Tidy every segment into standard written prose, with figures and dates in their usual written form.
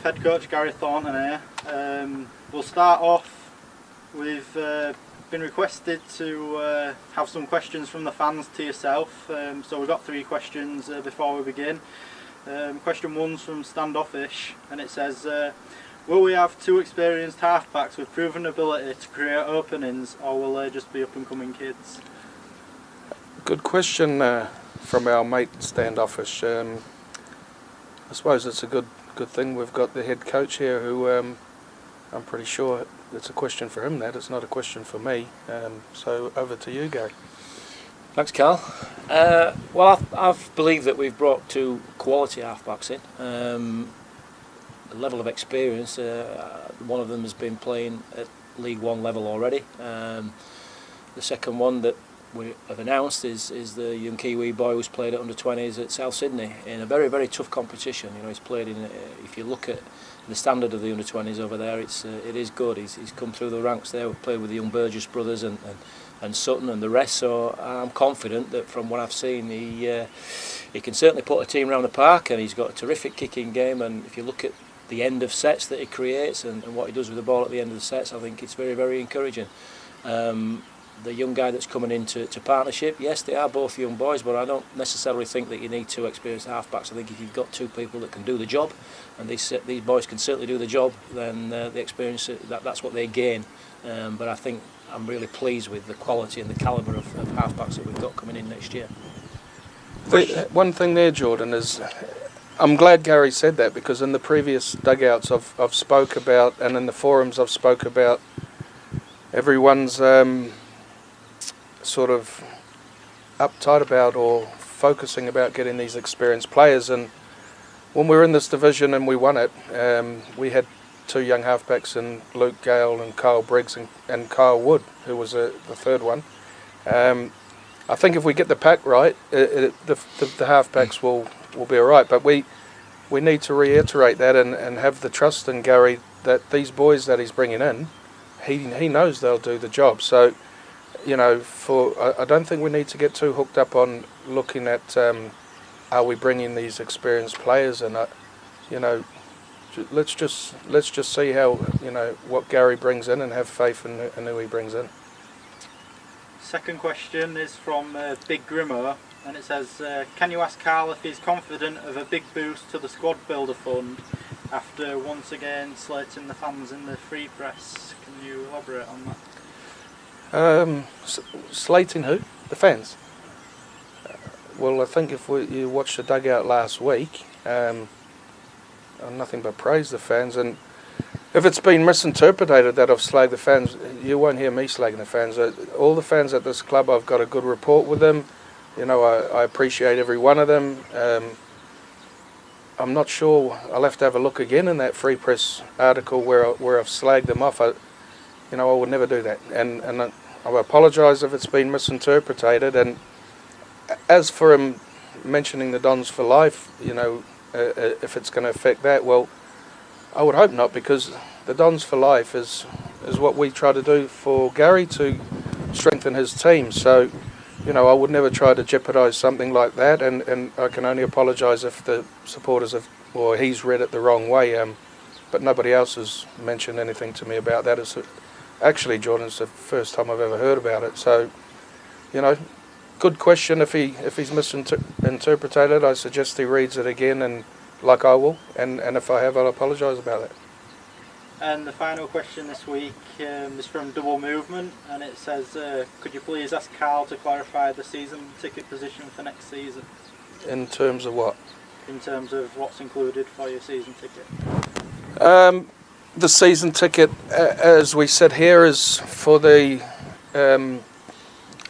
head coach Gary Thornton here. We'll start off. We've been requested to have some questions from the fans to yourself. So we've got 3 questions before we begin. Question 1's from Standoffish, and it says, will we have 2 experienced halfbacks with proven ability to create openings, or will they just be up and coming kids? Good question from our mate Standoffish. I suppose it's a good thing we've got the head coach here who I'm pretty sure it's a question for him, that it's not a question for me. So over to you, Gary. Thanks, Carl. Well, I've believed that we've brought 2 quality halfbacks in. The level of experience, one of them has been playing at League One level already. The second one that we have announced is the young Kiwi boy who's played at under-20s at South Sydney in a very, very tough competition. You know, he's played in. If you look at the standard of the under-20s over there, it is good. He's come through the ranks there. We've played with the young Burgess brothers and Sutton and the rest. So I'm confident that from what I've seen, he can certainly put a team around the park, and he's got a terrific kicking game. And if you look at the end of sets that he creates and what he does with the ball at the end of the sets, I think it's very, very encouraging. The young guy that's coming into partnership, yes, they are both young boys, but I don't necessarily think that you need 2 experienced halfbacks. I think if you've got 2 people that can do the job, and these boys can certainly do the job, then the experience, that's what they gain. But I think I'm really pleased with the quality and the calibre of halfbacks that we've got coming in next year. One thing there, Jordan, is I'm glad Gary said that, because in the previous dugouts I've spoke about, and in the forums I've spoke about, everyone's sort of uptight about or focusing about getting these experienced players. And when we were in this division and we won it, we had 2 young halfbacks in Luke Gale and Kyle Briggs and Kyle Wood, who was the third one. I think if we get the pack right, the halfbacks will be all right. But we need to reiterate that and have the trust in Gary that these boys that he's bringing in, he knows they'll do the job. So, you know, I don't think we need to get too hooked up on looking at are we bringing these experienced players, and you know, let's just see how, you know, what Gary brings in, and have faith in who he brings in. Second question is from Big Grimo, and it says, can you ask Carl if he's confident of a big boost to the squad builder fund after once again slating the fans in the free press? Can you elaborate on that? Slating who? The fans? Well, I think if you watched the dugout last week, I'm nothing but praise the fans, and if it's been misinterpreted that I've slagged the fans, you won't hear me slagging the fans. All the fans at this club, I've got a good rapport with them. You know, I appreciate every one of them. I'm not sure, I'll have to have a look again in that Free Press article where I've slagged them off. I would never do that, and I apologise if it's been misinterpreted. And as for him mentioning the Dons for life, you know, if it's going to affect that, well, I would hope not, because the Dons for life is what we try to do for Gary to strengthen his team. So, you know, I would never try to jeopardise something like that, and I can only apologise if the supporters have, or he's read it the wrong way. But nobody else has mentioned anything to me about that. Actually, Jordan, it's the first time I've ever heard about it. So, you know, good question. If he's misinterpreted it, I suggest he reads it again, and like I will, and if I have, I'll apologise about it. And the final question this week is from Double Movement, and it says, could you please ask Carl to clarify the season ticket position for next season? In terms of what? In terms of what's included for your season ticket. The season ticket, as we said here, is for the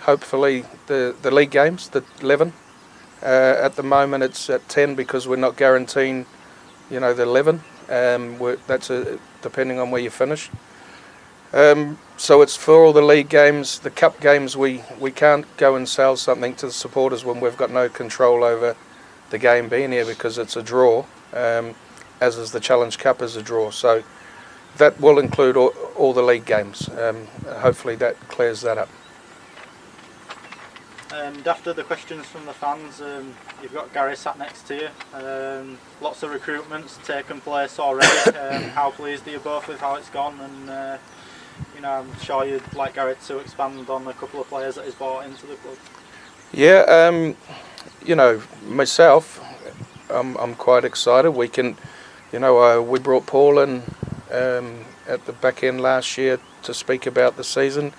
hopefully the league games, the 11. At the moment it's at 10 because we're not guaranteeing, you know, the 11. That's depending on where you finish. So it's for all the league games. The cup games, we can't go and sell something to the supporters when we've got no control over the game being here, because it's a draw, as is the Challenge Cup is a draw. So that will include all the league games. Hopefully that clears that up. And after the questions from the fans, you've got Gary sat next to you. Lots of recruitments taken place already. How pleased are you both with how it's gone? And I'm sure you'd like Gary to expand on a couple of players that he's brought into the club. Yeah, myself, I'm quite excited. We can, we brought Paul in at the back end last year to speak about the season.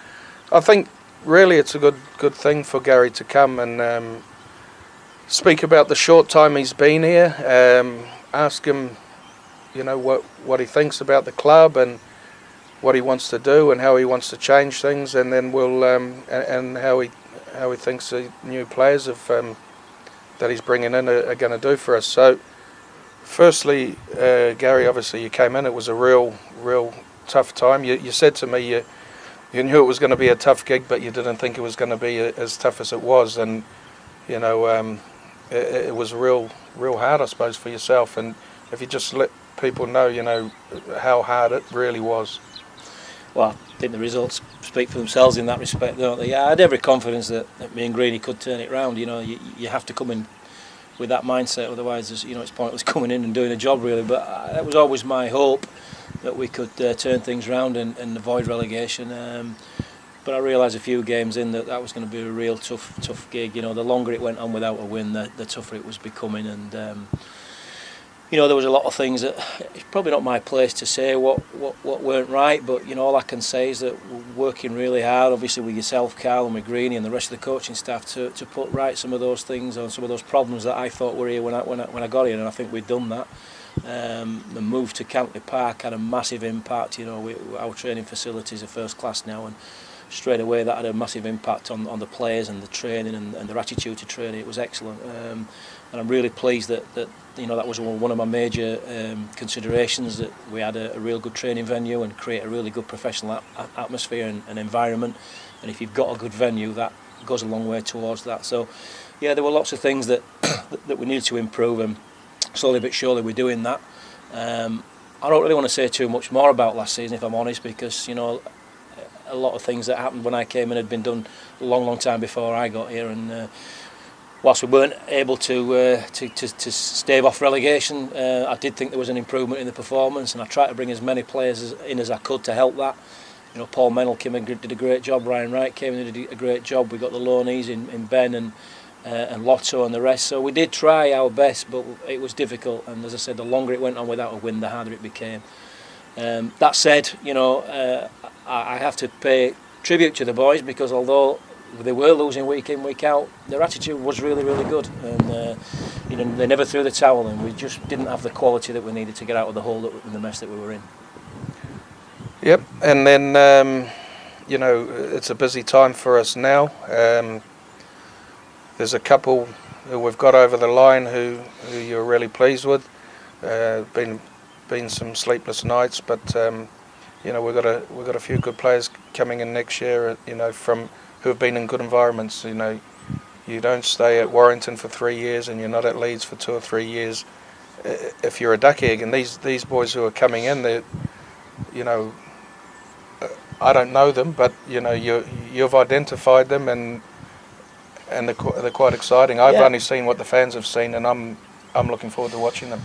I think really it's a good thing for Gary to come and speak about the short time he's been here. Ask him, what he thinks about the club and what he wants to do and how he wants to change things, and then we'll and how he thinks the new players that he's bringing in are going to do for us. So, firstly, Gary, obviously you came in. It was a real tough time. You said to me you knew it was going to be a tough gig, but you didn't think it was going to be as tough as it was. And it was real hard, I suppose, for yourself. And if you just let people know, how hard it really was. Well, I think the results speak for themselves in that respect, don't they? I had every confidence that me and Greeny could turn it round. You have to come in with that mindset, otherwise, it's pointless coming in and doing a job, really. But that was always my hope, that we could turn things round and avoid relegation. But I realised a few games in that was going to be a real tough gig. The longer it went on without a win, the tougher it was becoming. And there was a lot of things that it's probably not my place to say what weren't right, but all I can say is that we're working really hard, obviously with yourself, Carl, and with Greeny and the rest of the coaching staff to put right some of those things on some of those problems that I thought were here when I got here, and I think we've done that. The move to Cantley Park had a massive impact. Our training facilities are first class now, and straight away that had a massive impact on the players and the training and their attitude to training. It was excellent, and I'm really pleased that that was one of my major considerations, that we had a real good training venue and create a really good professional atmosphere and environment. And if you've got a good venue, that goes a long way towards that. So yeah, there were lots of things that we needed to improve, and slowly but surely we're doing that. I don't really want to say too much more about last season, if I'm honest, because a lot of things that happened when I came in had been done a long time before I got here, and whilst we weren't able to stave off relegation, I did think there was an improvement in the performance, and I tried to bring as many players in as I could to help that. Paul Mennell came and did a great job. Ryan Wright came in and did a great job. We got the loanees in Ben and Lotto and the rest. So we did try our best, but it was difficult. And as I said, the longer it went on without a win, the harder it became. That said, I have to pay tribute to the boys, because although they were losing week in, week out, their attitude was really good, and they never threw the towel in. We just didn't have the quality that we needed to get out of the hole in the mess that we were in. Yep, and then it's a busy time for us now. There's a couple who we've got over the line who you're really pleased with. Been some sleepless nights, but we've got a few good players coming in next year. From who have been in good environments. You don't stay at Warrington for 3 years, and you're not at Leeds for 2 or 3 years if you're a duck egg. And these boys who are coming in, they, I don't know them, but you've identified them, and they're quite exciting. I've only seen what the fans have seen, and I'm looking forward to watching them.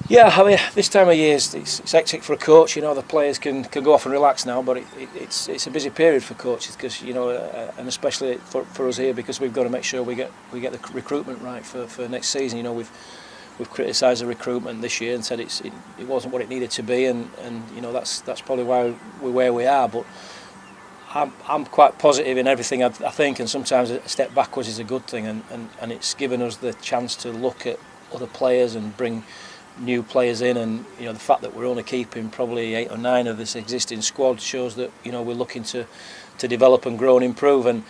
Yeah, I mean, this time of year it's hectic for a coach. The players can go off and relax now, but it's a busy period for coaches, because and especially for us here, because we've got to make sure we get the recruitment right for next season. We've criticised the recruitment this year and said it wasn't what it needed to be, and that's probably why we're where we are. But I'm quite positive in everything I think, and sometimes a step backwards is a good thing, and it's given us the chance to look at other players and bring new players in, and the fact that we're only keeping probably 8 or 9 of this existing squad shows that we're looking to develop and grow and improve, and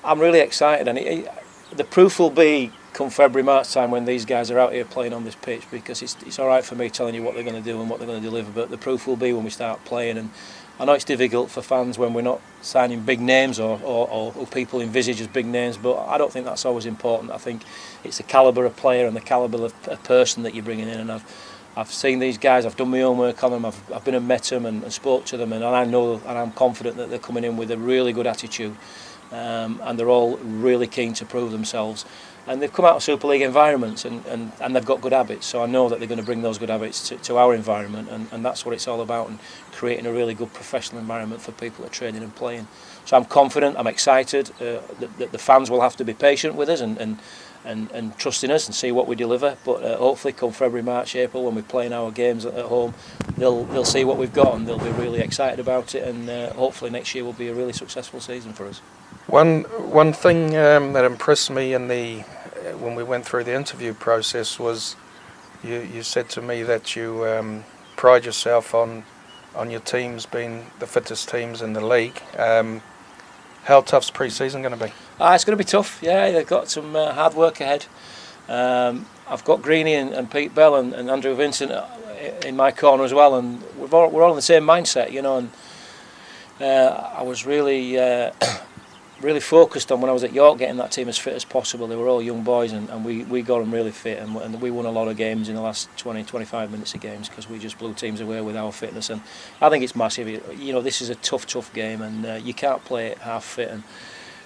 I'm really excited. And the proof will be come February, March time, when these guys are out here playing on this pitch, because it's all right for me telling you what they're going to do and what they're going to deliver, but the proof will be when we start playing. And I know it's difficult for fans when we're not signing big names or people envisage as big names, but I don't think that's always important. I think it's the calibre of player and the calibre of a person that you're bringing in, and I've seen these guys, I've done my own work on them, I've been and met them and spoke to them, and I know and I'm confident that they're coming in with a really good attitude, and they're all really keen to prove themselves. And they've come out of Super League environments and they've got good habits, so I know that they're going to bring those good habits to our environment, and that's what it's all about, and creating a really good professional environment for people that are training and playing. So I'm confident, I'm excited, that the fans will have to be patient with us and trust in us and see what we deliver, but hopefully come February, March, April, when we're playing our games at home, they'll see what we've got and they'll be really excited about it, and hopefully next year will be a really successful season for us. One thing that impressed me when we went through the interview process was you said to me that you pride yourself on your teams being the fittest teams in the league. How tough's pre-season going to be? It's going to be tough. Yeah, they've got some hard work ahead. I've got Greeny and Pete Bell and Andrew Vincent in my corner as well, and we're all in the same mindset, you know. And I was really focused on, when I was at York, getting that team as fit as possible. They were all young boys, and we got them really fit, and we won a lot of games in the last 20-25 minutes of games because we just blew teams away with our fitness. And I think it's massive. You know, this is a tough game, and you can't play it half fit. And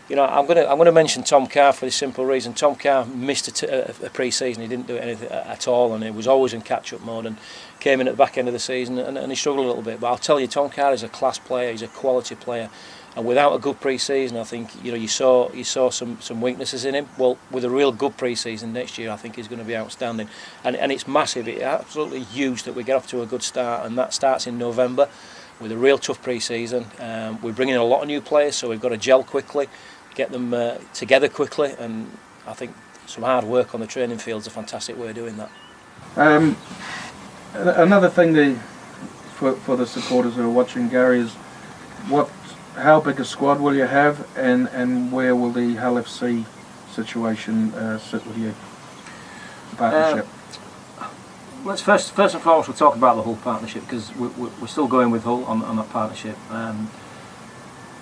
you know, I'm going to mention Tom Carr for this simple reason. Tom Carr missed a pre-season. He didn't do anything at all, and he was always in catch-up mode, and came in at the back end of the season, and he struggled a little bit. But I'll tell you, Tom Carr is a class player. He's a quality player. And without a good pre-season, I think you saw some weaknesses in him. Well, with a real good pre-season next year, I think he's going to be outstanding. And it's massive. It's absolutely huge that we get off to a good start, and that starts in November with a real tough pre-season. We're bringing in a lot of new players, so we've got to gel quickly, get them together quickly, and I think some hard work on the training field is a fantastic way of doing that. Another thing for the supporters who are watching, Gary, is how big a squad will you have, and where will the RLFC situation sit with you? The partnership. Let's first and foremost we'll talk about the Hull partnership, because we're still going with Hull on that partnership.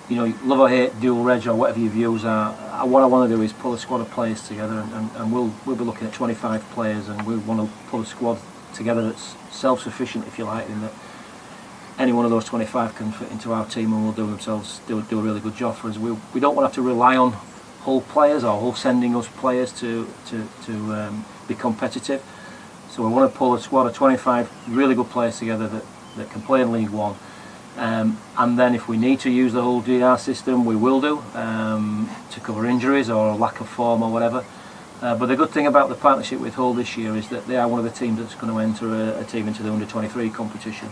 You know, love or hate, dual reg or whatever your views are, what I want to do is pull a squad of players together, and we'll be looking at 25 players, and we want to pull a squad together that's self-sufficient, if you like, in that any one of those 25 can fit into our team and will do a really good job for us. We don't want to have to rely on Hull players or Hull sending us players to be competitive. So we want to pull a squad of 25 really good players together that can play in League One. And then if we need to use the Hull DR system, we will do, to cover injuries or lack of form or whatever. But the good thing about the partnership with Hull this year is that they are one of the teams that's going to enter a team into the under-23 competition.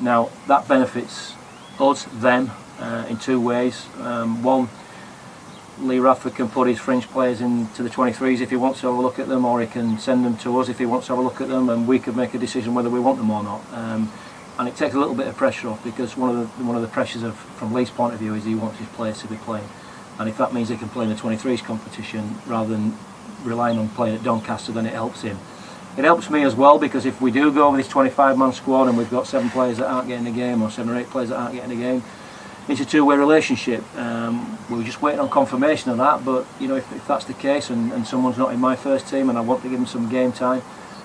Now that benefits us, them, in two ways. One, Lee Radford can put his fringe players into the 23s if he wants to have a look at them, or he can send them to us if he wants to have a look at them, and we could make a decision whether we want them or not. And it takes a little bit of pressure off, because one of the pressures from Lee's point of view is he wants his players to be playing, and if that means he can play in the 23s competition rather than relying on playing at Doncaster, then it helps him. It helps me as well, because if we do go with this 25-man squad and we've got 7 players that aren't getting a game, or 7 or 8 players that aren't getting a game, it's a two-way relationship. We were just waiting on confirmation of that, but you know, if that's the case and someone's not in my first team and I want to give them some game time,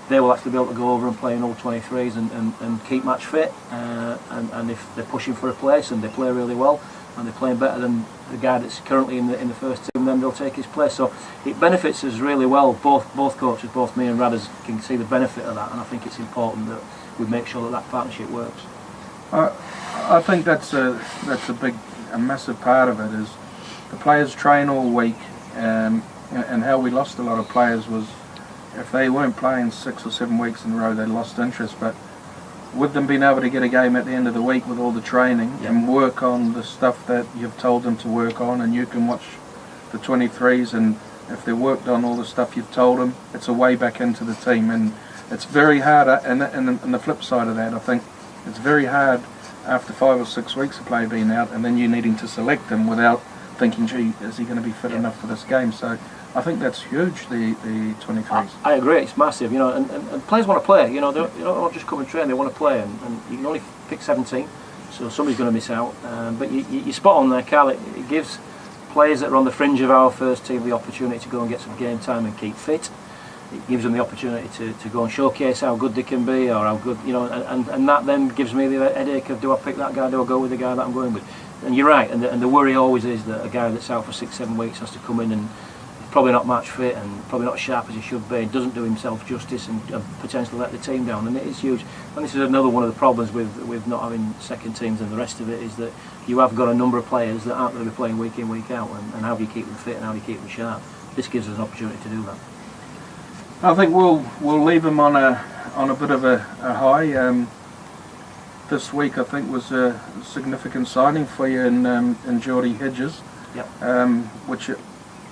they will actually be able to go over and play in all 23s and keep match fit, and if they're pushing for a place and they play really well and they're playing better than the guy that's currently in the first team, then they'll take his place. So it benefits us really well. Both coaches, both me and Radders, can see the benefit of that, and I think it's important that we make sure that partnership works. I think that's a massive part of it, is the players train all week, and how we lost a lot of players was, if they weren't playing 6 or 7 weeks in a row, they lost interest. But with them being able to get a game at the end of the week with all the training, and work on the stuff that you've told them to work on, and you can watch the 23s, and if they've worked on all the stuff you've told them, it's a way back into the team. And it's very hard, and the flip side of that, I think it's very hard after 5 or 6 weeks of play being out, and then you needing to select them without thinking, gee, is he going to be fit enough for this game? So I think that's huge, the 23s. I agree, it's massive, you know, and players want to play, you know, they don't just come and train, they want to play, and you can only pick 17, so somebody's going to miss out. But you're spot on there, Carl. It gives players that are on the fringe of our first team the opportunity to go and get some game time and keep fit. It gives them the opportunity to go and showcase how good they can be, or how good, you know, and that then gives me the headache of, do I pick that guy, do I go with the guy that I'm going with? And you're right, and the worry always is that a guy that's out for 6-7 weeks has to come in and probably not match fit and probably not as sharp as he should be, doesn't do himself justice and potentially let the team down, and it is huge. And this is another one of the problems with not having second teams, and the rest of it is that you have got a number of players that aren't going to be playing week in, week out, and how do you keep them fit and how do you keep them sharp? This gives us an opportunity to do that. I think we'll leave them on a bit of a high. This week I think was a significant signing for you in Geordie Hedges, Yep. Which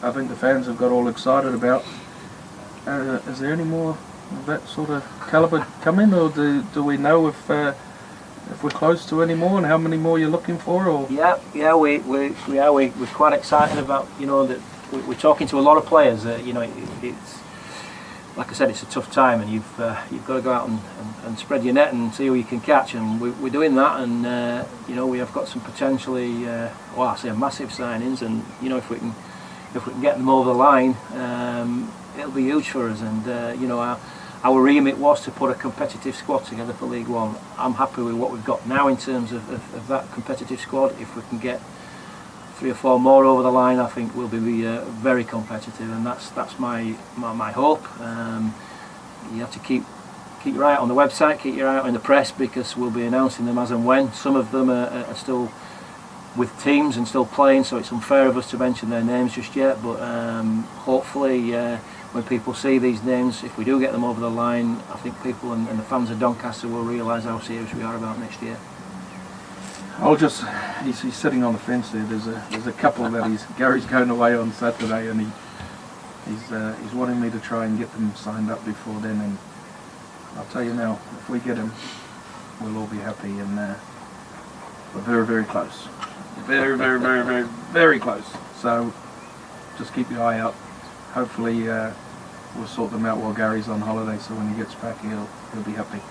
I think the fans have got all excited about. Is there any more of that sort of calibre coming, or do we know if we're close to any more and how many more you're looking for? Or Yeah, we're quite excited about, you know, that we're talking to a lot of players. You know, it's like I said, it's a tough time, and you've got to go out and spread your net and see who you can catch, and we're doing that. And you know, we have got some potentially, well, I say massive signings, and you know, if we can get them over the line, it'll be huge for us. And you know, our remit was to put a competitive squad together for League One. I'm happy with what we've got now in terms of that competitive squad. If we can get 3 or 4 more over the line, I think we'll be very competitive, and that's my hope. You have to keep your eye out on the website, keep your eye out in the press, because we'll be announcing them as and when. Some of them are still with teams and still playing, so it's unfair of us to mention their names just yet, but hopefully when people see these names, if we do get them over the line, I think people and the fans of Doncaster will realise how serious we are about next year. he's sitting on the fence there. There's a couple that Gary's going away on Saturday, and he's wanting me to try and get them signed up before then. And I'll tell you now, if we get him, we'll all be happy, and we're very, very close. Very, very, very, very, very close. So just keep your eye out. Hopefully we'll sort them out while Gary's on holiday, so when he gets back he'll be happy.